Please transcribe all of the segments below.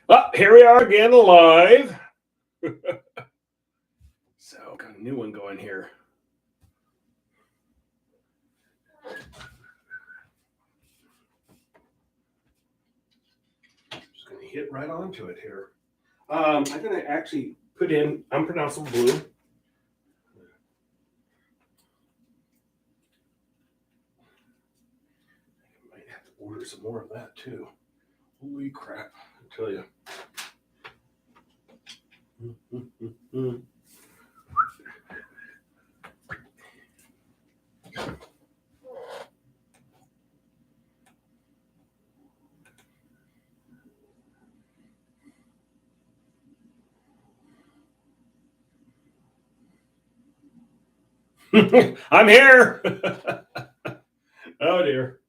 Oh, here we are again live. So, got a new one going here. Just going to hit right onto it here. I'm going to actually put in unpronounceable blue. I might have to order some more of that too. Holy crap, I tell you. I'm here. Oh dear.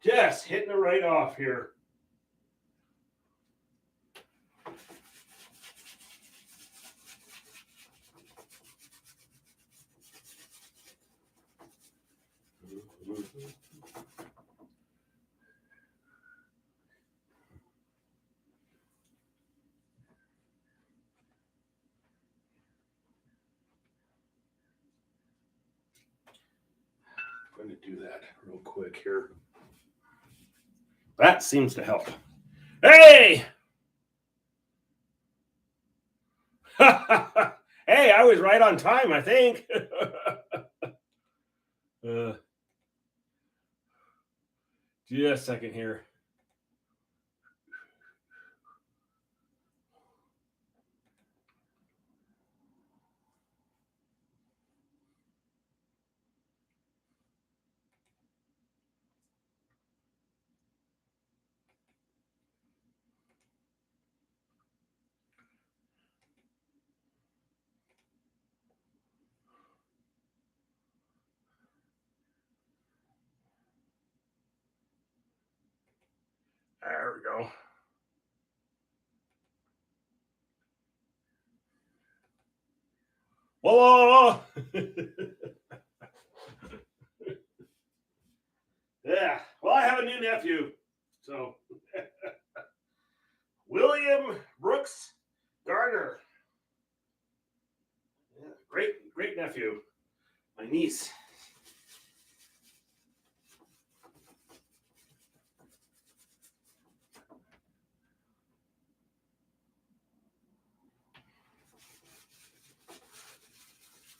Just hitting it right off here. I'm going to do that real quick here. That seems to help. Hey! Hey, I was right on time, I think. Just a second here. There we go. Voila! Yeah. Well, I have a new nephew. So, William Brooks Garner. Yeah, great nephew. My niece.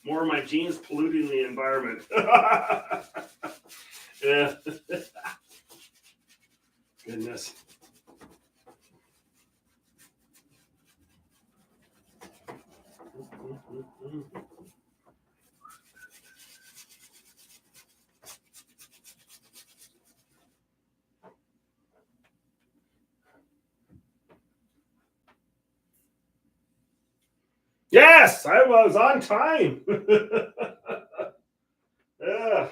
More of my genes polluting the environment. Yeah. Goodness. Yes, I was on time. Yeah.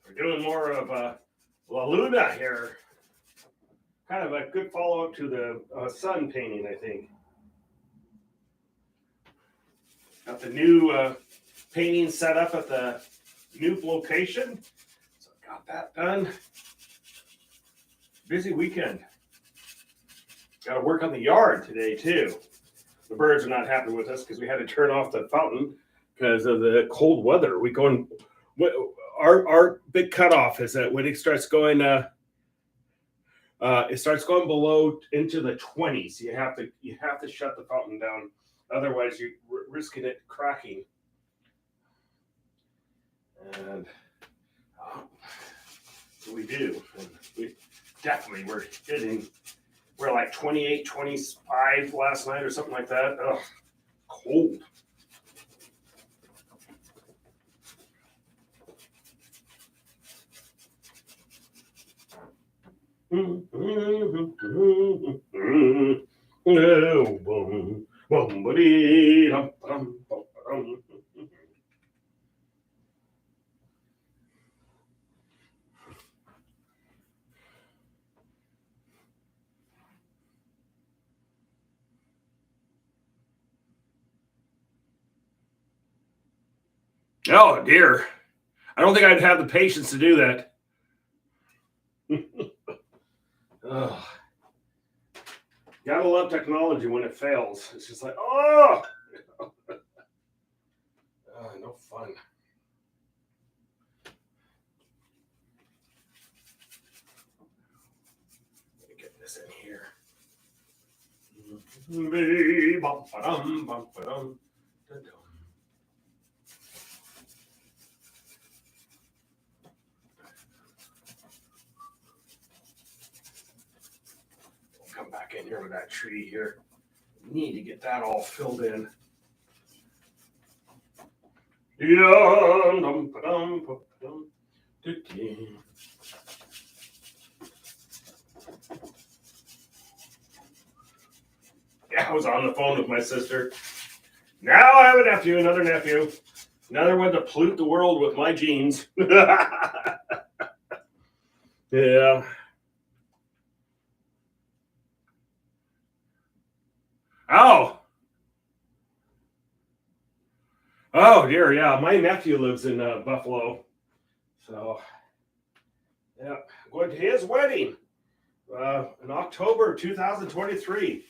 We're doing more of La Luna here. Kind of a good follow-up to the sun painting, I think. Got the new painting set up at the new location. So got that done. Busy weekend. Got to work on the yard today too. The birds are not happy with us because we had to turn off the fountain because of the cold weather. Our big cutoff is that when it starts going below into the 20s. You have to shut the fountain down, otherwise you're risking it cracking. And so we do. And we definitely we're like 28, 25 last night or something like that. Ugh, cold. Oh dear. I don't think I'd have the patience to do that. Oh, gotta love technology when it fails. It's just like, oh, no fun. Let me get this in here. Come back in here with that tree here. Need to get that all filled in. Yeah, I was on the phone with my sister. Now I have a nephew, another nephew. Another one to pollute the world with my genes. Yeah. Oh. Oh dear, yeah. My nephew lives in Buffalo. So, yeah, going to his wedding in October 2023.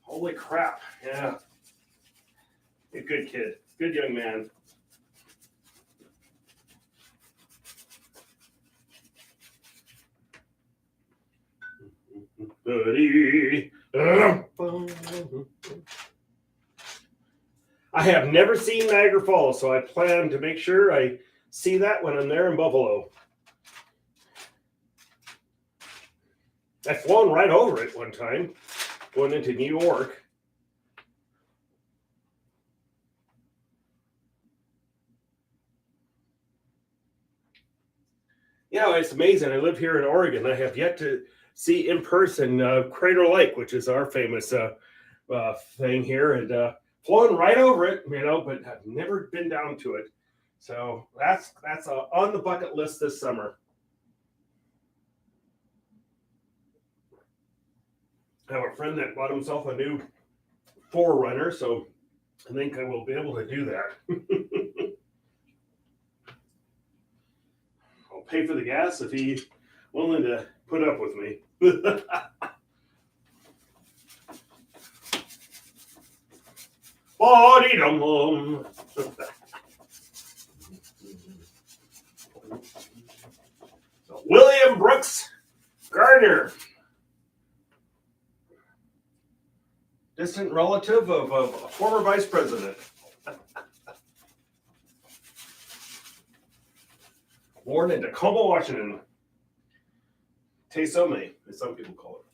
Holy crap. Yeah. A good kid. Good young man. I have never seen Niagara Falls, so I plan to make sure I see that when I'm there in Buffalo. I've flown right over it one time, going into New York. Yeah, it's amazing. I live here in Oregon. I have yet to see in person Crater Lake, which is our famous thing here, and flown right over it, but I've never been down to it. So that's on the bucket list this summer. I have a friend that bought himself a new 4Runner, so I think I will be able to do that. I'll pay for the gas if he's willing to put up with me. Body-dum-dum. So William Brooks Gardner, distant relative of a former vice president. Born in Tacoma, Washington. Taysome, as some people call it.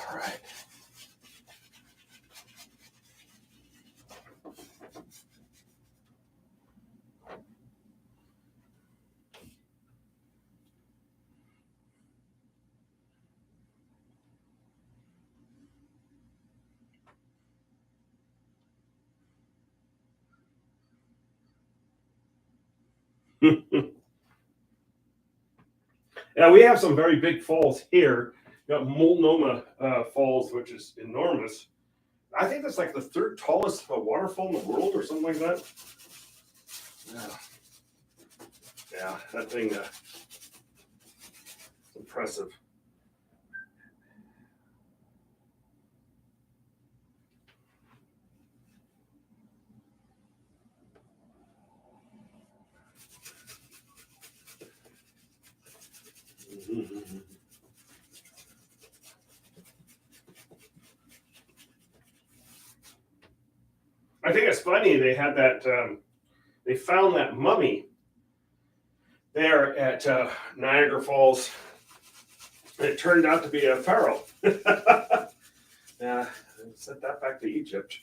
All right. Yeah, we have some very big falls here. You got Multnomah Falls, which is enormous. I think that's like the third tallest waterfall in the world or something like that. Yeah, that thing is impressive. I think it's funny they had that. They found that mummy there at Niagara Falls. It turned out to be a pharaoh. Yeah, sent that back to Egypt.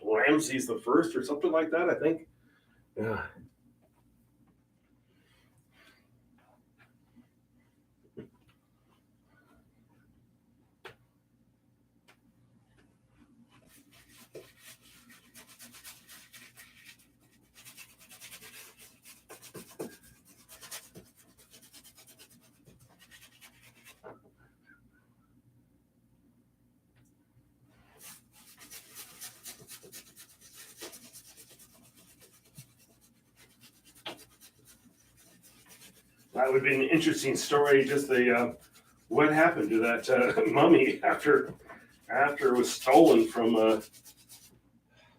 Ramses the First or something like that, I think. Yeah. that would be an interesting story. Just the what happened to that mummy after it was stolen from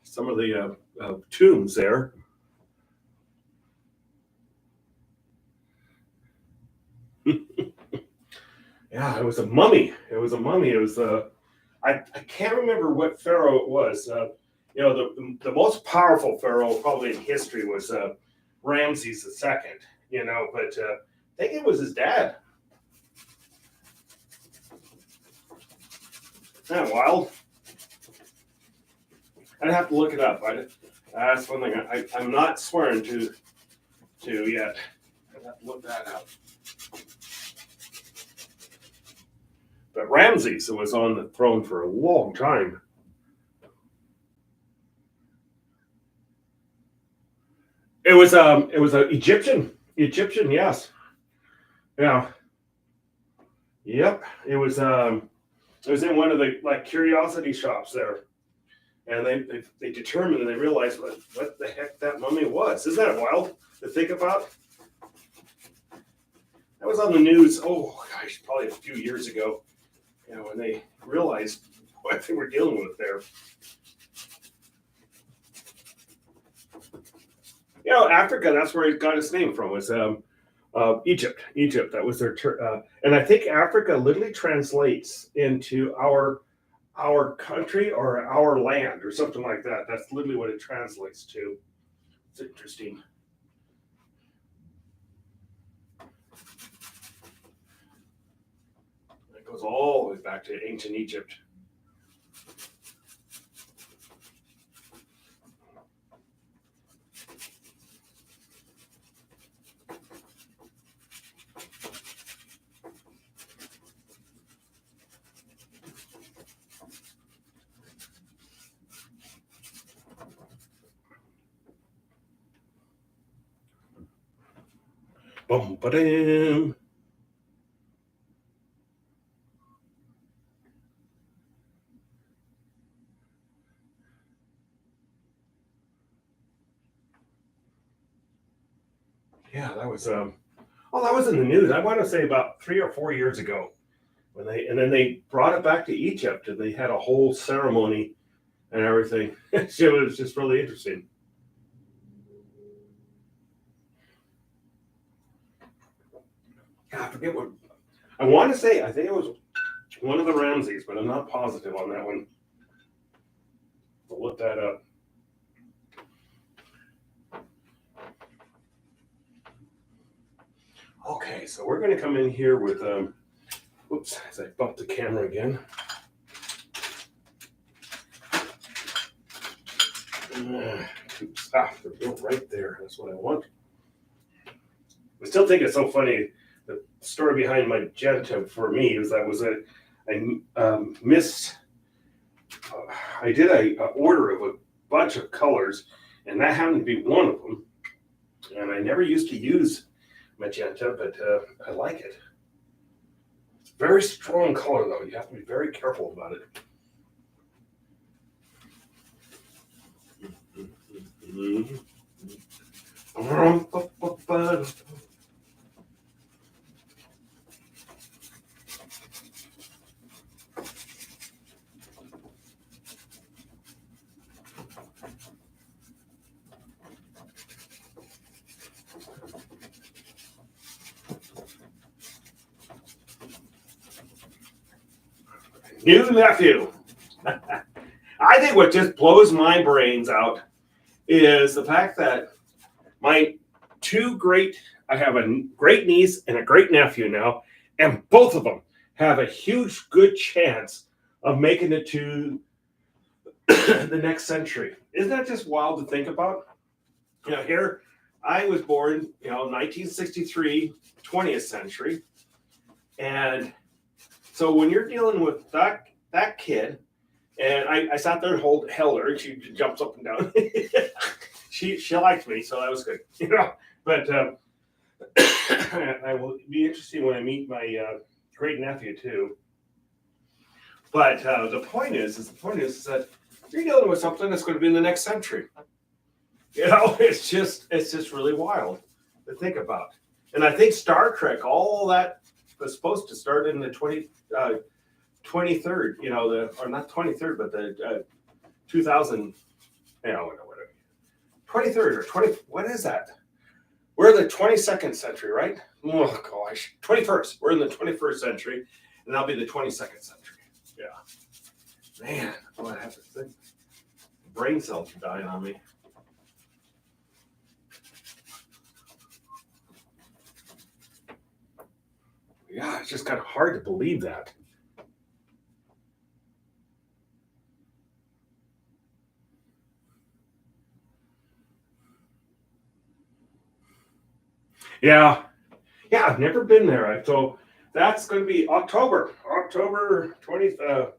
some of the tombs there. Yeah, it was a mummy. It was a mummy. It was I can't remember what pharaoh it was. The most powerful pharaoh probably in history was Ramses II. But I think it was his dad. Isn't that wild? I'd have to look it up. That's one thing I'm not swearing to yet. I'd have to look that up. But Ramses was on the throne for a long time. It was an Egyptian, yes, yeah, yep. It was in one of the curiosity shops there, and they determined and they realized what the heck that mummy was. Isn't that wild to think about? That was on the news. Oh gosh, probably a few years ago. When they realized what they were dealing with there. Africa, that's where he got his name from, was Egypt. That was their and I think Africa literally translates into our country or our land or something like that. That's literally what it translates to. It's interesting. It goes all the way back to ancient Egypt. Boom, ba-dam. Yeah, that was that was in the news. I want to say about 3 or 4 years ago, when they brought it back to Egypt and they had a whole ceremony and everything. So it was just really interesting. I forget what I want to say. I think it was one of the Ramses, but I'm not positive on that one. I'll look that up. Okay, so we're going to come in here with, whoops, as I bumped the camera again. They're right there. That's what I want. I still think it's so funny. The story behind magenta for me is that was I missed. I did a order of a bunch of colors, and that happened to be one of them. And I never used to use magenta, but I like it. It's a very strong color, though. You have to be very careful about it. New nephew. I think what just blows my brains out is the fact that I have a great niece and a great nephew now, and both of them have a huge, good chance of making it to the next century. Isn't that just wild to think about? Here I was born, 1963, 20th century, and so when you're dealing with that kid, and I sat there and held her, and she jumps up and down. she liked me, so that was good, But I will be interesting when I meet my great nephew too. But the point is that you're dealing with something that's going to be in the next century. It's just really wild to think about. And I think Star Trek, all that was supposed to start in the 23rd, or not 23rd, but the 2000, whatever. 23rd or 20, what is that? We're in the 22nd century, right? Oh gosh, 21st. We're in the 21st century, and that'll be the 22nd century. Yeah, man, I have to think. Brain cells are dying on me. Yeah, it's just kind of hard to believe that. Yeah, I've never been there. So that's going to be October 20th,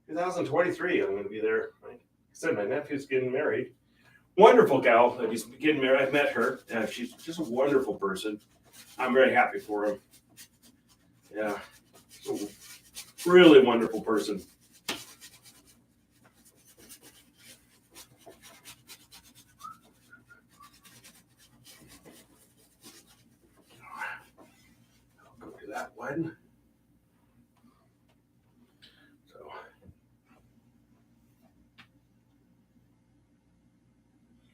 2023. I'm going to be there. Like I said, my nephew's getting married. Wonderful gal that he's getting married. I've met her. She's just a wonderful person. I'm very happy for him. Yeah, really wonderful person. I'll go to that one. So,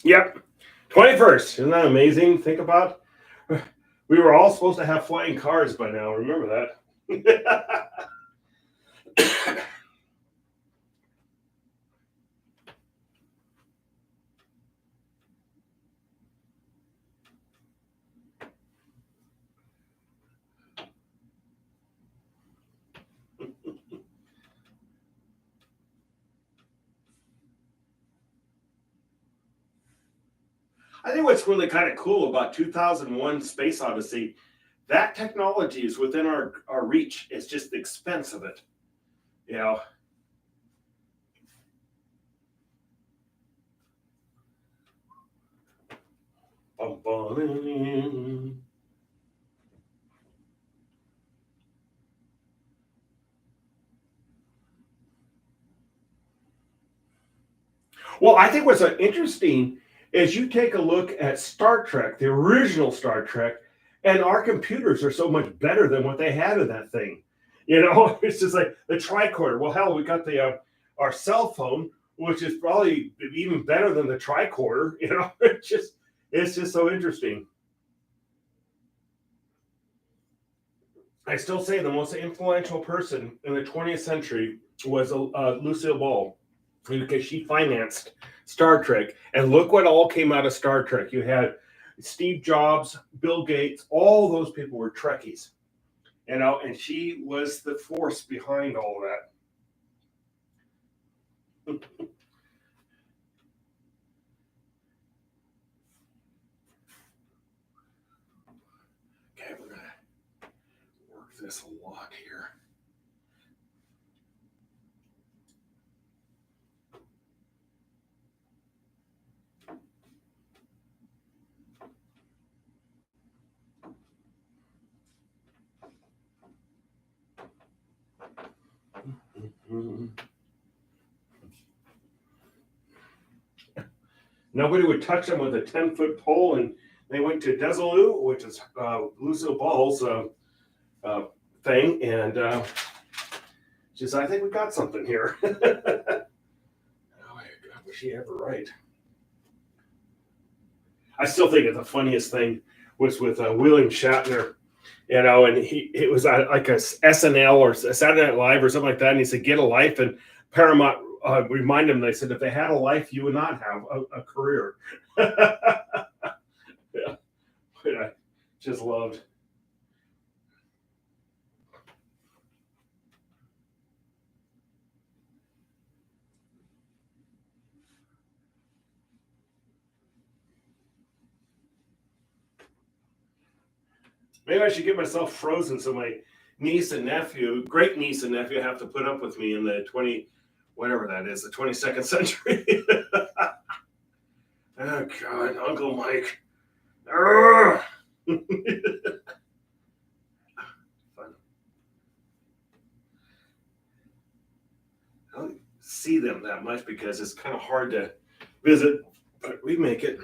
yep, 21st. Isn't that amazing? Think about. We were all supposed to have flying cars by now. Remember that? I think what's really kind of cool about 2001 Space Odyssey, that technology is within our reach. It's just the expense of it. You know. Bum, bum. Well, I think what's interesting is you take a look at Star Trek, the original Star Trek, and our computers are so much better than what they had in that thing. It's just like the tricorder. Well, hell, we got the our cell phone, which is probably even better than the tricorder. It's just so interesting. I still say the most influential person in the 20th century was Lucille Ball, because she financed Star Trek. And look what all came out of Star Trek. You had Steve Jobs, Bill Gates, all those people were Trekkies. And she was the force behind all that. Okay, we're going to work this a lot here. Nobody would touch them with a 10-foot pole, and they went to Desilu, which is Lucille Ball's thing, and she said, I think we got something here. Was she ever right? I still think the funniest thing was with William Shatner, and it was like a SNL or Saturday Night Live or something like that, and he said, "Get a life," and Paramount remind him. They said, "If they had a life, you would not have a career." Yeah, I just loved. Maybe I should get myself frozen so my great niece and nephew, have to put up with me in the whatever that is, the 22nd century. Oh God, Uncle Mike. Fun. I don't see them that much because it's kind of hard to visit, but we make it.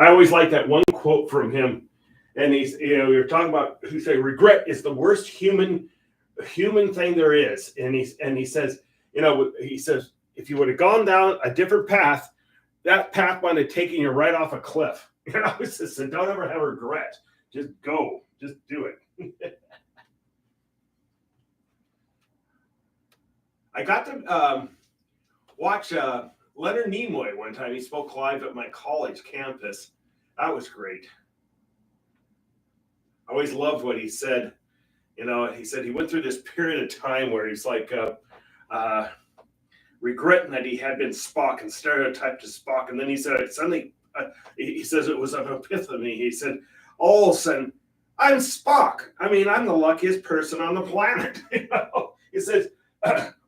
I always like that one quote from him. And we were talking about, he said, regret is the worst human thing there is. And he says, he says, if you would have gone down a different path, that path might have taken you right off a cliff. He says, so don't ever have regret. Just go, just do it. I got to watch Leonard Nimoy one time. He spoke live at my college campus. That was great. I always loved what he said. He said he went through this period of time where he's like regretting that he had been Spock and stereotyped as Spock. And then he said, suddenly, he says it was an epiphany. He said, all of a sudden, I'm Spock. I mean, I'm the luckiest person on the planet. He says,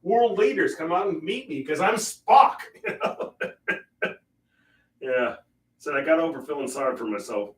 world leaders come out and meet me because I'm Spock. Yeah. Said I got over feeling sorry for myself.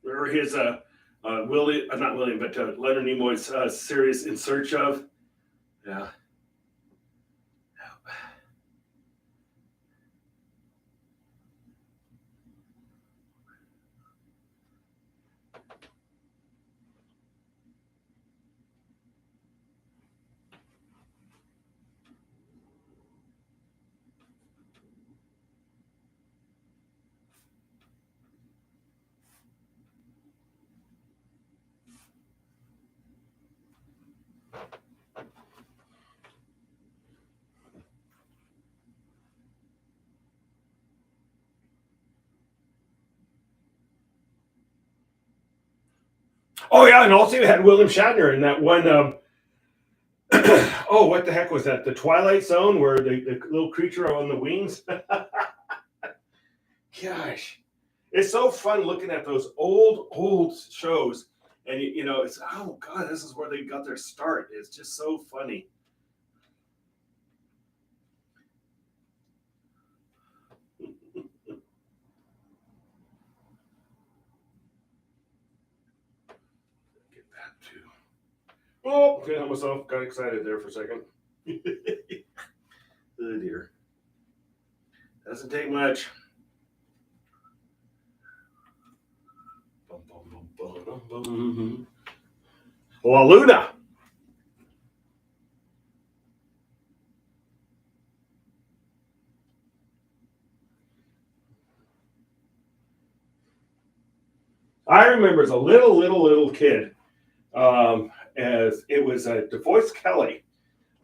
Remember his not William, but Leonard Nimoy's series In Search of. Yeah. Oh yeah, and also you had William Shatner in that one. Oh, what the heck was that? The Twilight Zone, where the little creature on the wings. Gosh, it's so fun looking at those old shows, and it's, oh god, this is where they got their start. It's just so funny. Get that too. Oh, okay, I myself got excited there for a second. Oh dear, doesn't take much. La Luna. I remember as a little kid, as it was DeVoice Kelly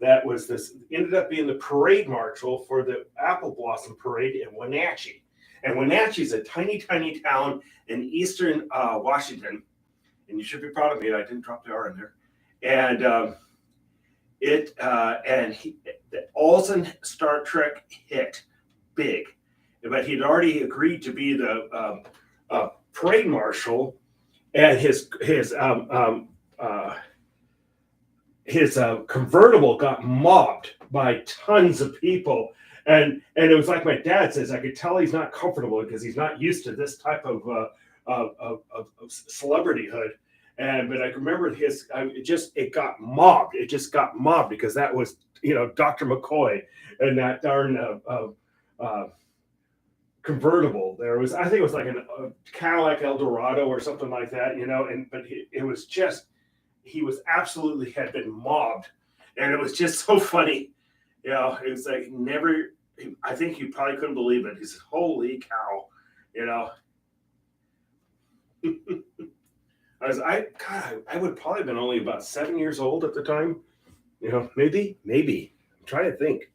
that was this ended up being the parade marshal for the Apple Blossom Parade in Wenatchee. And Wenatchee is a tiny town in eastern Washington, and you should be proud of me. I didn't drop the R in there. And the Olsen Star Trek hit big, but he'd already agreed to be the parade marshal, and his convertible got mobbed by tons of people, and it was like my dad says, I could tell he's not comfortable because he's not used to this type of celebrityhood. But I remember it got mobbed. It just got mobbed because that was Dr. McCoy and that darn convertible. There was, I think it was like a Cadillac Eldorado or something like that, but it was just, he was absolutely had been mobbed, and it was just so funny. It was like never. I think he probably couldn't believe it. He said, "Holy cow!" I would probably have been only about 7 years old at the time. Maybe. I'm trying to think.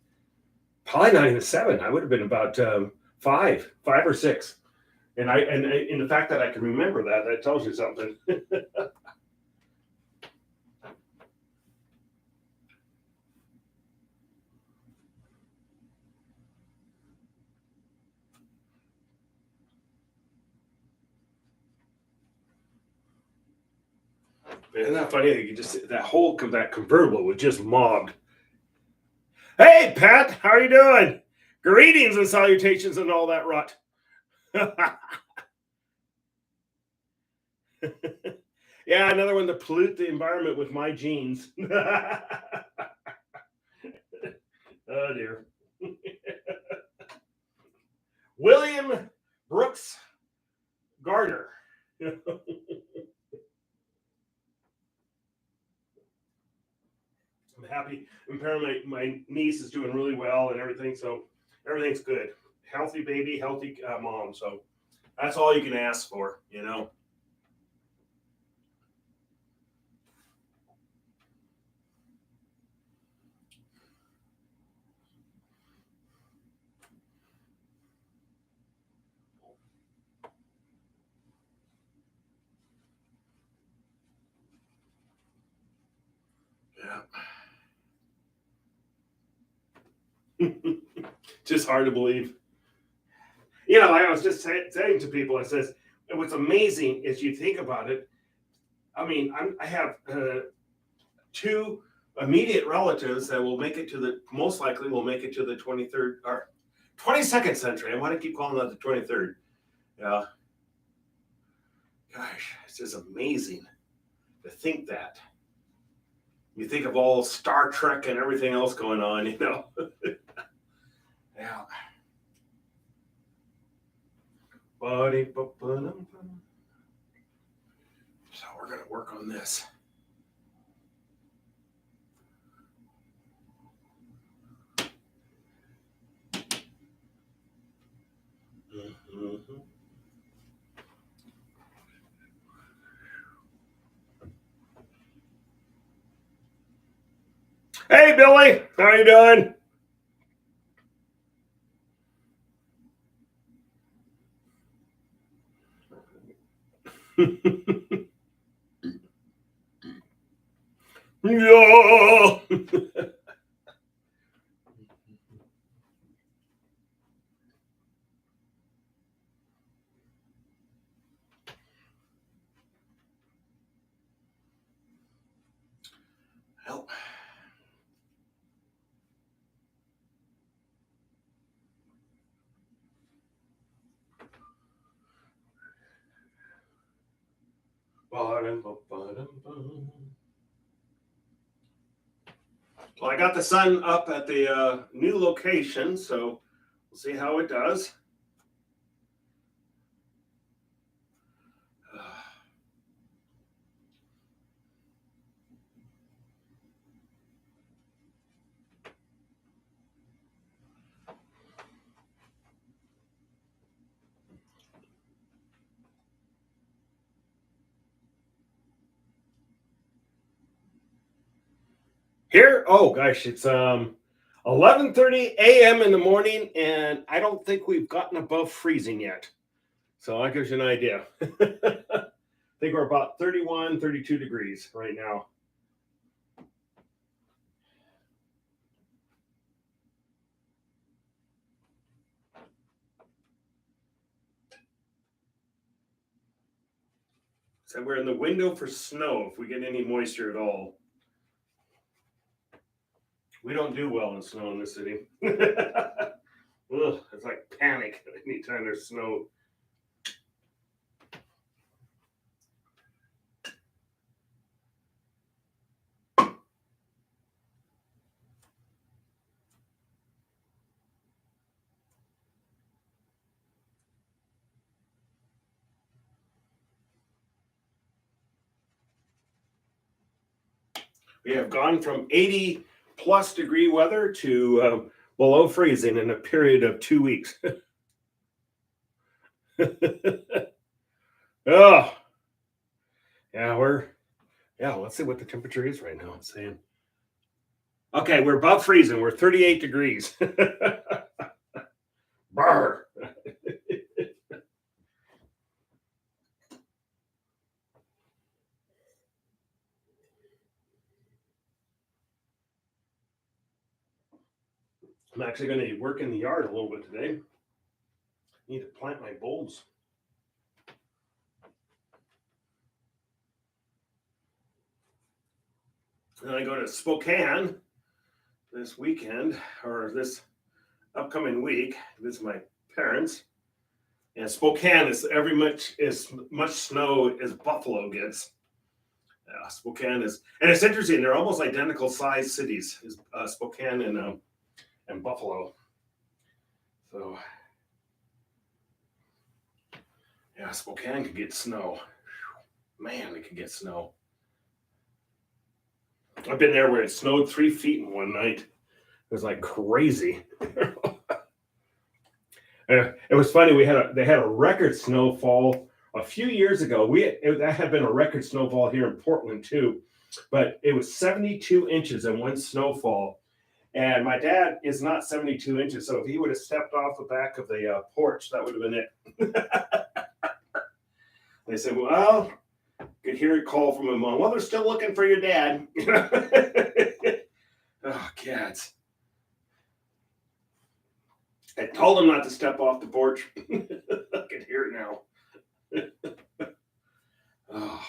Probably not even 7. I would have been about 5 or 6. And in the fact that I can remember that tells you something. Isn't that funny? You just that convertible was just mobbed. Hey, Pat, how are you doing? Greetings and salutations and all that rot. Yeah, another one to pollute the environment with my genes. Oh dear. William Brooks Garner. I'm happy. Apparently, my niece is doing really well and everything, so everything's good. Healthy baby, healthy mom. So that's all you can ask for, you know. Yeah. Just hard to believe. You know, I was just saying to people, I says, what's amazing is you think about it. I mean, I have 2 immediate relatives that will make it to the most likely will make it to the 23rd or 22nd century. I want to keep calling that the 23rd. Yeah. Gosh, it's just amazing to think that. You think of all Star Trek and everything else going on, you know. Yeah. So we're gonna work on this. Mm-hmm. Hey, Billy, how are you doing? Yeah. Help. Well, I got the sun up at the new location, so we'll see how it does. Here, oh gosh, it's 11:30 a.m. in the morning, and I don't think we've gotten above freezing yet. So that gives you an idea. I think we're about 31, 32 degrees right now. So we're in the window for snow if we get any moisture at all. We don't do well in snow in this city. Ugh, it's like panic anytime there's snow. We have gone from 80 plus degree weather to below freezing in a period of 2 weeks. Oh, yeah, let's see what the temperature is right now. It's saying Okay, we're above freezing. We're 38 degrees. Brr. I'm actually going to work in the yard a little bit today. Need to plant my bulbs. And I go to Spokane this weekend, or this upcoming week, to visit my parents. And Spokane is as much snow as Buffalo gets. Spokane is, and it's interesting. They're almost identical sized cities, is Spokane and Buffalo. So yeah, Spokane could get snow. Man, it could get snow. I've been there where it snowed 3 feet in one night. It was like crazy. It was funny. They had a record snowfall a few years ago. That had been a record snowfall here in Portland too, but it was 72 inches in one snowfall. And my dad is not 72 inches, so if he would have stepped off the back of the porch, that would have been it. They said, "Well, could hear a call from my mom. Well, they're still looking for your dad." Oh, cats. I told him not to step off the porch. I can hear it now. Oh.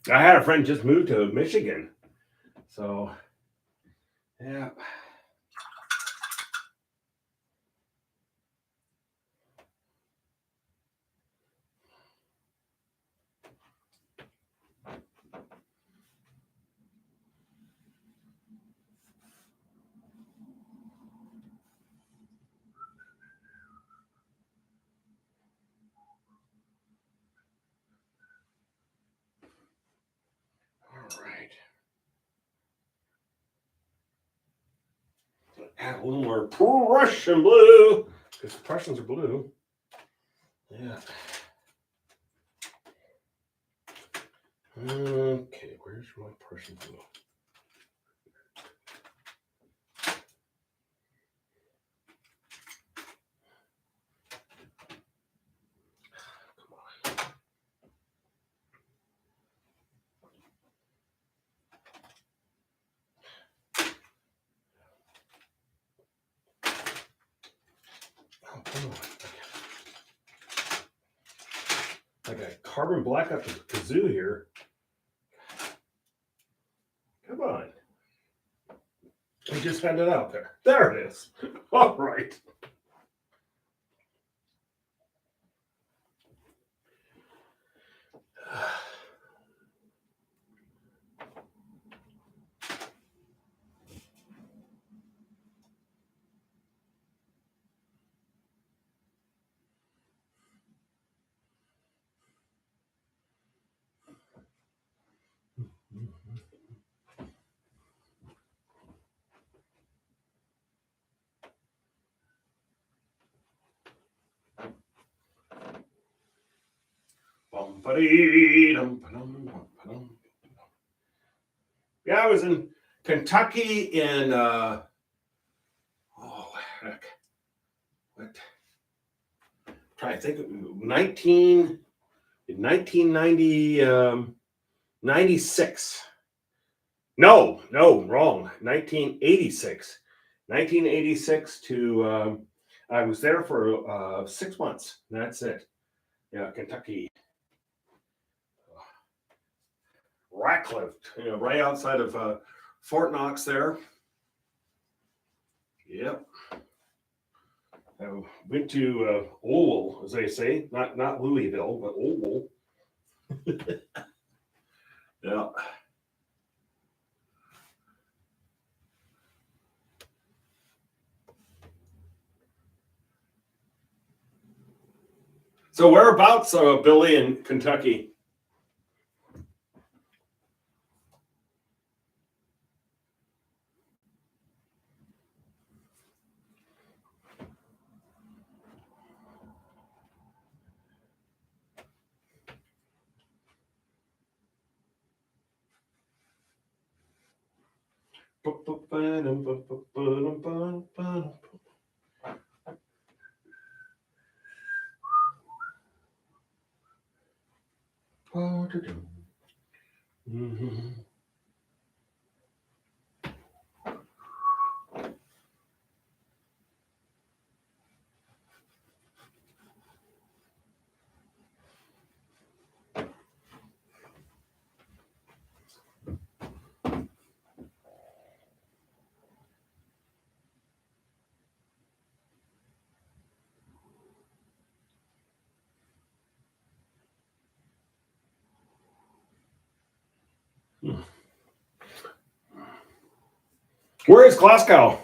I had a friend just moved to Michigan. So, yeah. All right. Add a little more Prussian blue because Prussians are blue. Yeah. Okay, where's my Prussian blue? Oh, come on. I got carbon black up the kazoo here. Come on. I just had it out there. There it is. All right. Yeah, I was in Kentucky in oh heck, what? I'm trying to think, 1990 96. No, wrong. 1986. 1986 to I was there for 6 months. That's it. Yeah, Kentucky. Ratcliffe, right outside of Fort Knox there. Yep. I went to Owl, as they say, not Louisville, but Owl. Yeah. So whereabouts, Billy, in Kentucky? Where is Glasgow?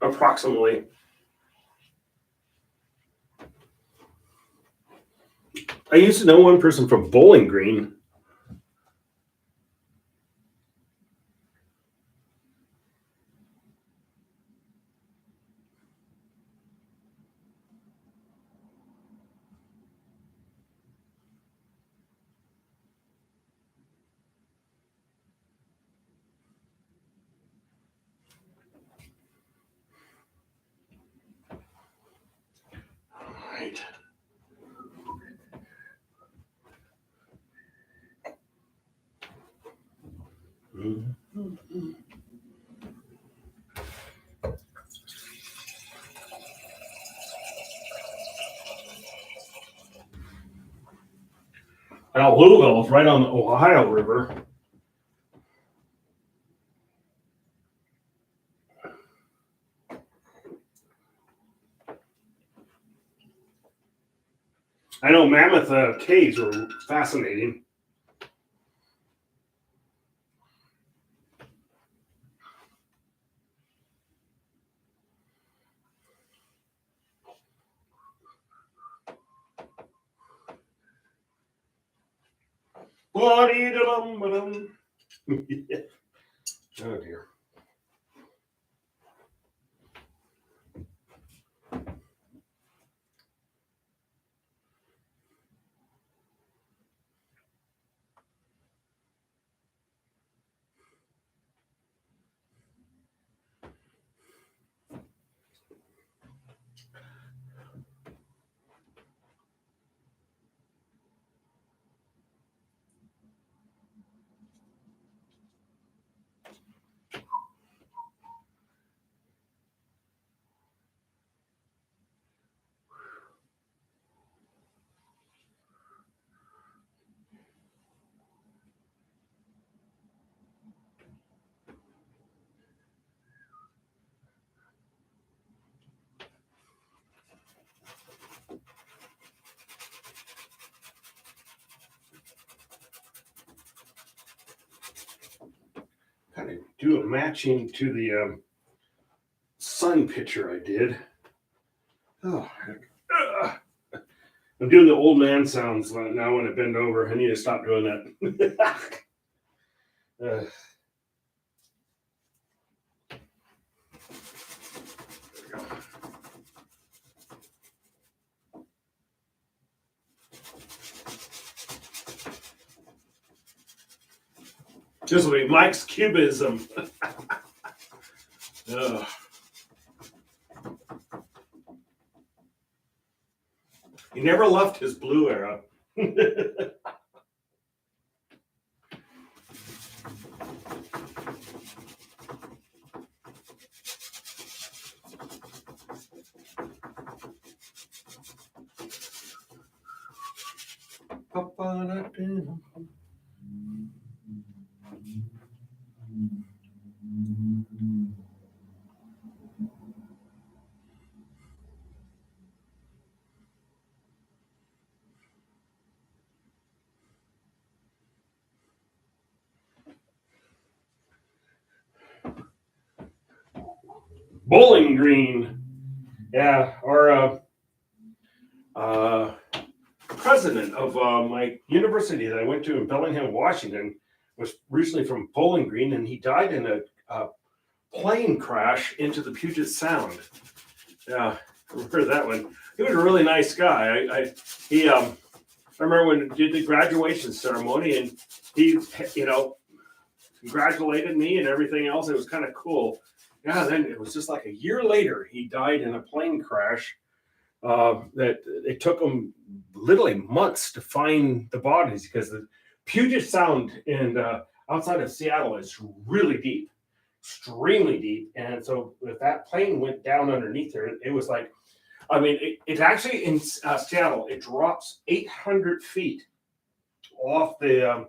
Approximately. I used to know one person from Bowling Green. All right. Now, Louisville is right on the Ohio River. I know Mammoth caves are fascinating. Oh dear. Kind of do it matching to the sun picture I did. Oh, heck. I'm doing the old man sounds now when I bend over. I need to stop doing that. This will be Mike's cubism. He never left his blue era. Bowling Green. Yeah, our president of my university that I went to in Bellingham, Washington, was recently from Bowling Green, and he died in a plane crash into the Puget Sound. Yeah, I remember that one. He was a really nice guy. I remember when we did the graduation ceremony, and he, congratulated me and everything else. It was kind of cool. Yeah, then it was just like a year later, he died in a plane crash. That it took them literally months to find the bodies because the Puget Sound and outside of Seattle is really deep, extremely deep. And so if that plane went down underneath there, it was like, I mean, it actually in Seattle, it drops 800 feet off the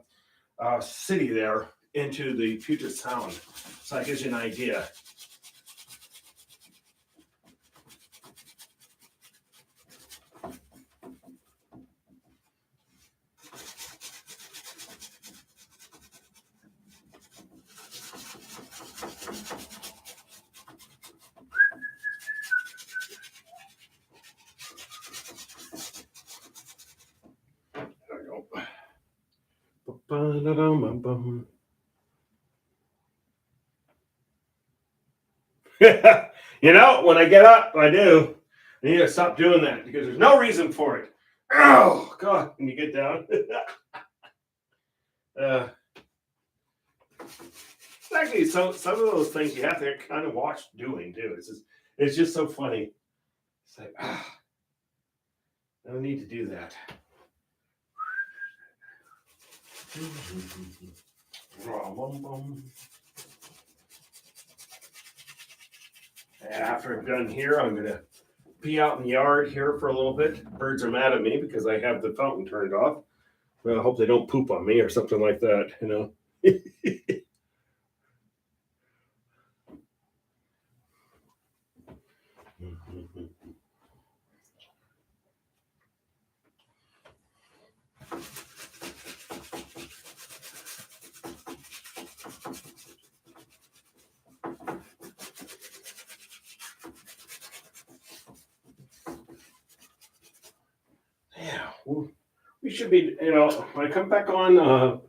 city there into the Puget Sound. So that gives you an idea. When I get up, I do. I need to stop doing that because there's no reason for it. Oh God! When you get down, actually, some of those things you have to kind of watch doing too. It's just so funny. It's like I don't need to do that. After I'm done here, I'm gonna be out in the yard here for a little bit. Birds are mad at me because I have the fountain turned off. Well, I hope they don't poop on me or something like that, Yeah, we should be, when I come back on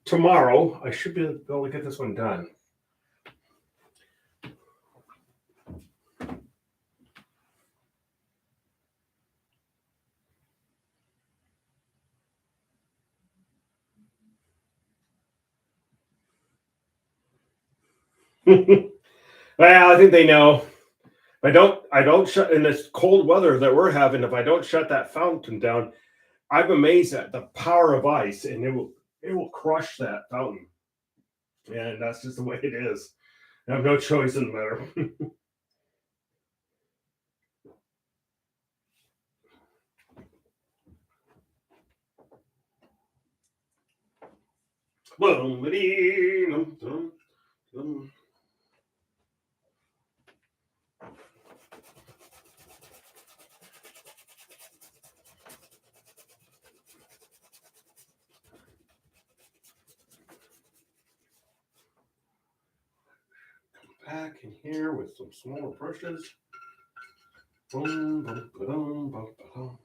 tomorrow, I should be able to get this one done. Well, I think they know. I don't shut in this cold weather that we're having. If I don't shut that fountain down, I'm amazed at the power of ice, and it will crush that fountain. And that's just the way it is. I have no choice in the matter. Back in here with some smaller brushes. Boom, boom, boom, boom, boom.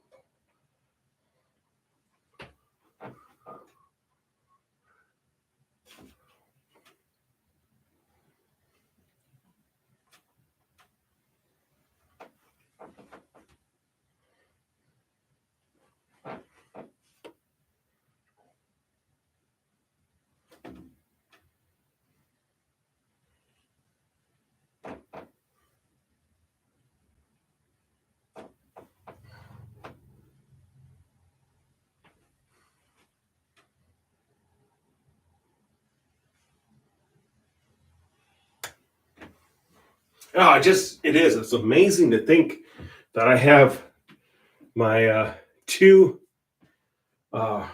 Oh, it is. It's amazing to think that I have my two uh,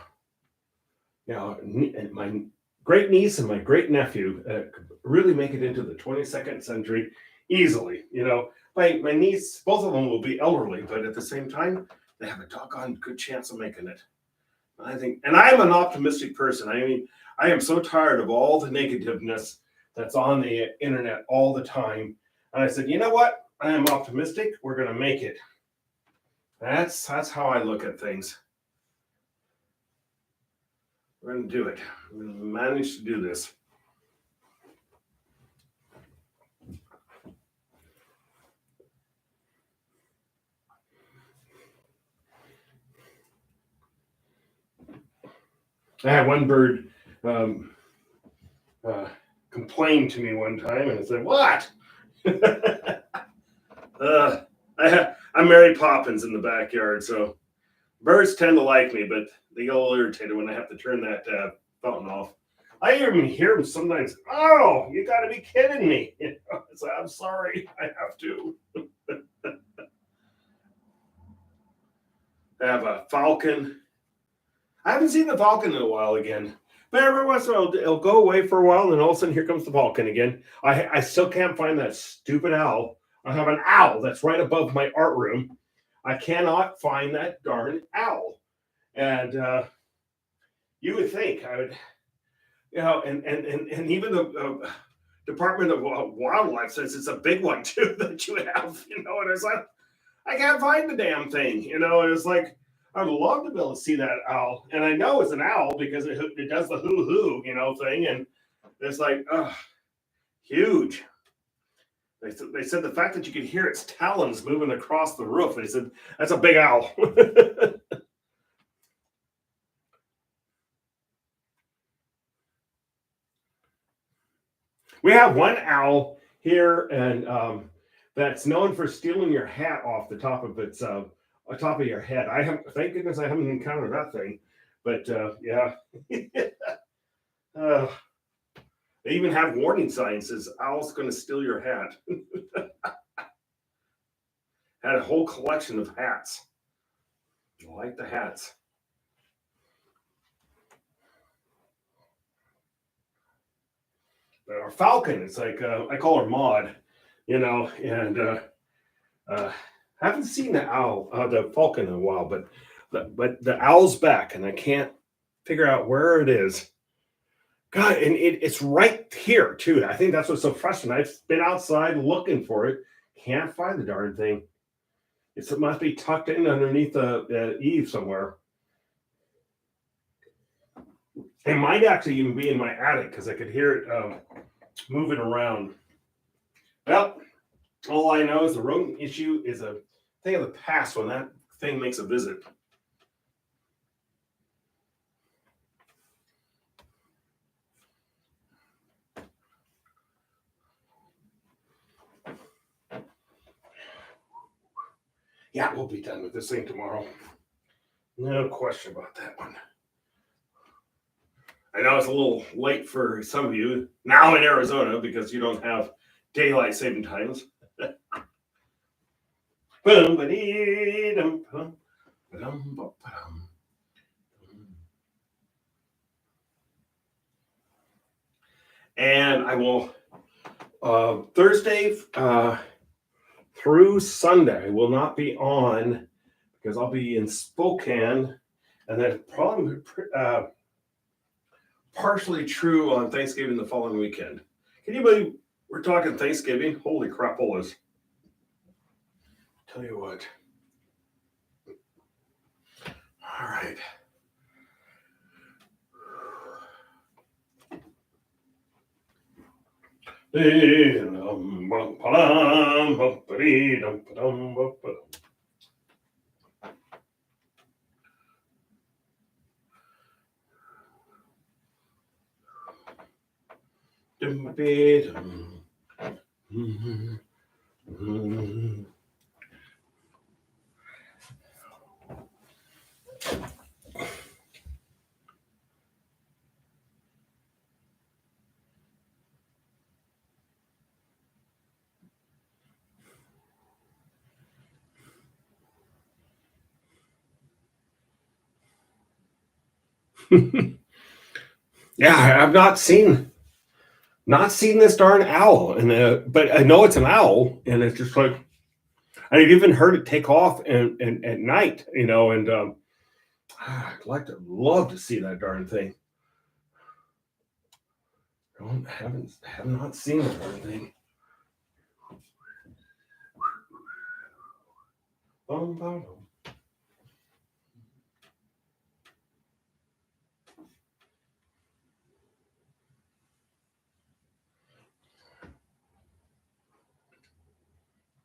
and my great niece and my great nephew could really make it into the 22nd century easily. My niece, both of them will be elderly, but at the same time, they have a doggone good chance of making it. I think, and I'm an optimistic person. I mean, I am so tired of all the negativeness that's on the internet all the time. And I said, you know what? I am optimistic. We're going to make it. That's how I look at things. We're going to do it. We're going to manage to do this. I had one bird complain to me one time, and I said, "What?" I'm Mary Poppins in the backyard, so birds tend to like me, but they get a little irritated when I have to turn that fountain off. I even hear them sometimes. Oh, you got to be kidding me! So I'm sorry, I have to. I have a falcon. I haven't seen the falcon in a while again. But every once in a while, it'll go away for a while, and then all of a sudden, here comes the falcon again. I still can't find that stupid owl. I have an owl that's right above my art room. I cannot find that darn owl. And you would think I would, and even the Department of Wildlife says it's a big one too that you have, and it's like, I can't find the damn thing, and it's like, I'd love to be able to see that owl, and I know it's an owl because it does the hoo hoo, thing, and it's like, huge. They said the fact that you could hear its talons moving across the roof. They said that's a big owl. We have one owl here, and that's known for stealing your hat off the top of its top of your head. Thank goodness I haven't encountered that thing, but yeah. They even have warning signs says owl's going to steal your hat. Had a whole collection of hats. I like the hats. But our falcon, it's like I call her Maud, and haven't seen the falcon in a while, but the owl's back, and I can't figure out where it is. God, and it's right here too. I think that's what's so frustrating. I've been outside looking for it, can't find the darn thing. It must be tucked in underneath the eave somewhere. It might actually even be in my attic because I could hear it moving around. Well, all I know is the rodent issue is a thing of the past when that thing makes a visit. Yeah, we'll be done with this thing tomorrow. No question about that one. I know it's a little late for some of you now in Arizona because you don't have daylight saving times. And I will Thursday through Sunday will not be on because I'll be in Spokane, and then probably partially true on Thanksgiving the following weekend. Can you believe we're talking Thanksgiving? Holy crapolas. Tell you what. All right. Yeah, I've not seen this darn owl, and but I know it's an owl, and it's just like I've even heard it take off and at night, and I'd love to see that darn thing. Don't haven't have not seen the darn thing. Bum, bum, bum.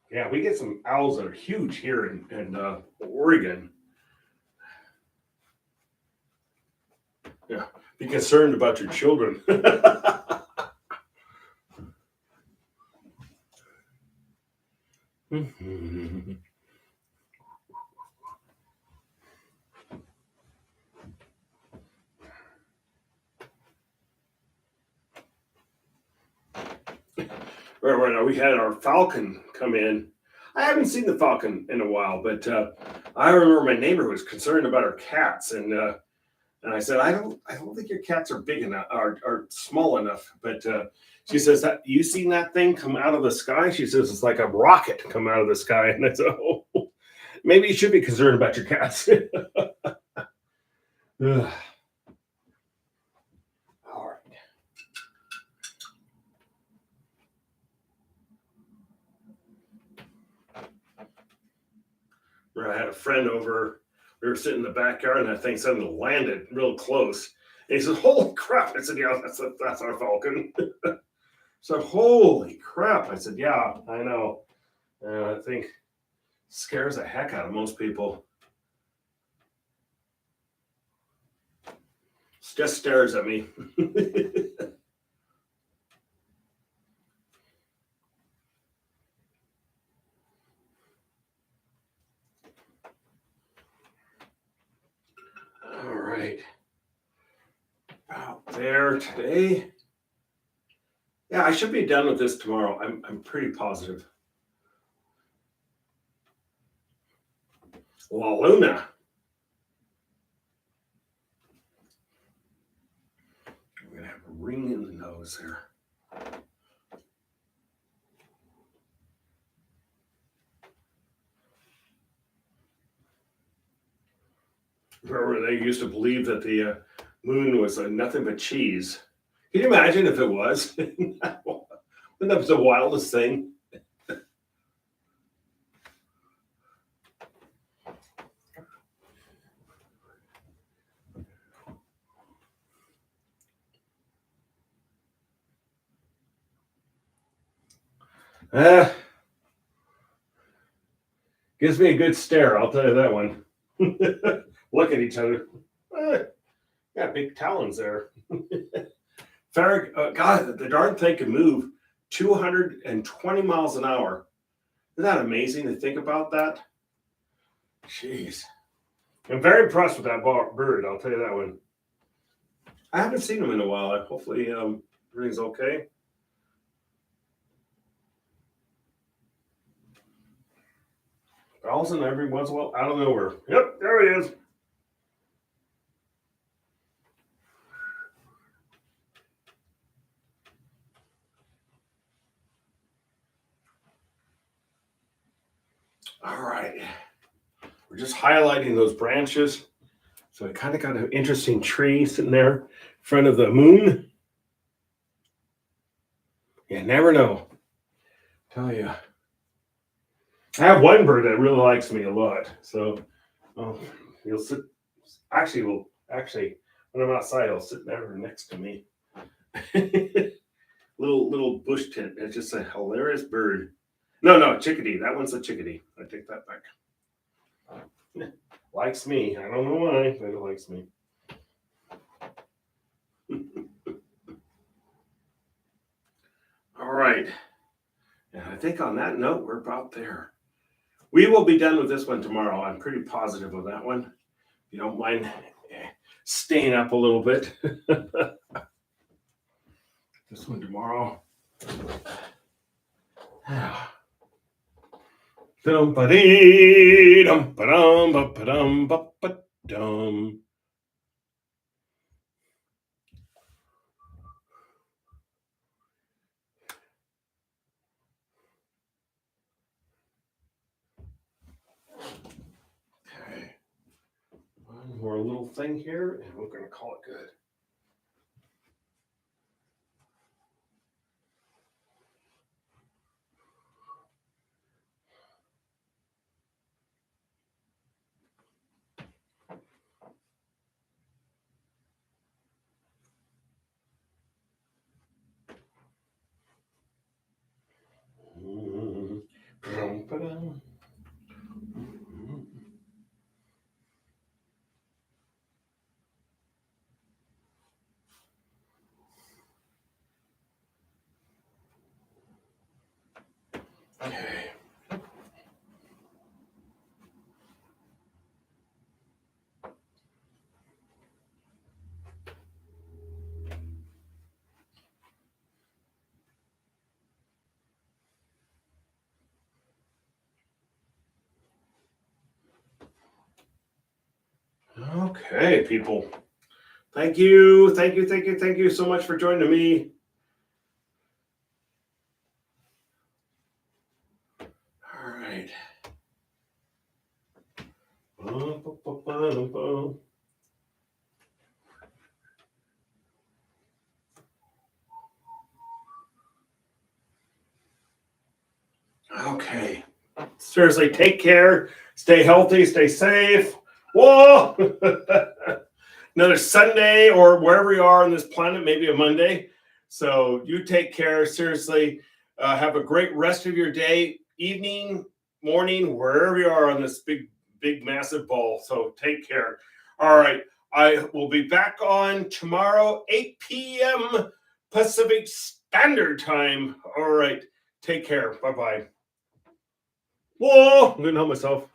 Yeah, we get some owls that are huge here in Oregon. Yeah, be concerned about your children. Right now, we had our falcon come in. I haven't seen the falcon in a while, but I remember my neighbor was concerned about her cats, and I said, I don't think your cats are big enough or small enough. But she says that you seen that thing come out of the sky? She says it's like a rocket come out of the sky, and I said, oh, maybe you should be concerned about your cats. Ugh. All right. Where I had a friend over. We were sitting in the backyard, and that thing suddenly landed real close. And he said, "Holy crap!" I said, "Yeah, that's our falcon." So, holy crap! I said, "Yeah, I know." I think scares the heck out of most people. Just stares at me. All right. Out there today. Yeah, I should be done with this tomorrow. I'm pretty positive. La Luna. I'm gonna have a ring in the nose here. Remember, they used to believe that the moon was nothing but cheese. Can you imagine if it was? Wouldn't that be the wildest thing? Uh, Gives me a good stare, I'll tell you that one. Look at each other. Got big talons there. Farrag, God, the darn thing can move 220 miles an hour. Isn't that amazing to think about that? Jeez. I'm very impressed with that bird, I'll tell you that one. I haven't seen him in a while. Hopefully, everything's okay. But all of a sudden, every once in a while, out of nowhere. Yep, there he is. All right. We're just highlighting those branches. So I kind of got an interesting tree sitting there in front of the moon. You never know. Tell you. I have one bird that really likes me a lot. So he'll sit. Actually, when I'm outside, he'll sit there next to me. little bush tent. It's just a hilarious bird. No, chickadee. That one's a chickadee. I take that back. Likes me. I don't know why, but it likes me. All right. And I think on that note, we're about there. We will be done with this one tomorrow. I'm pretty positive of that one. If you don't mind staying up a little bit. This one tomorrow. Dum ba dee dum ba dum ba dum ba dum. more little thing here, and we're going to call it good. Okay. Okay, people. Thank you so much for joining me. All right. Okay. Seriously, take care. Stay healthy. Stay safe. Whoa! Another Sunday or wherever you are on this planet, maybe a Monday. So you take care. Seriously, have a great rest of your day, evening, morning, wherever you are on this big, massive ball. So take care. All right. I will be back on tomorrow, 8 p.m. Pacific Standard Time. All right. Take care. Bye-bye. Whoa! I'm going to help myself.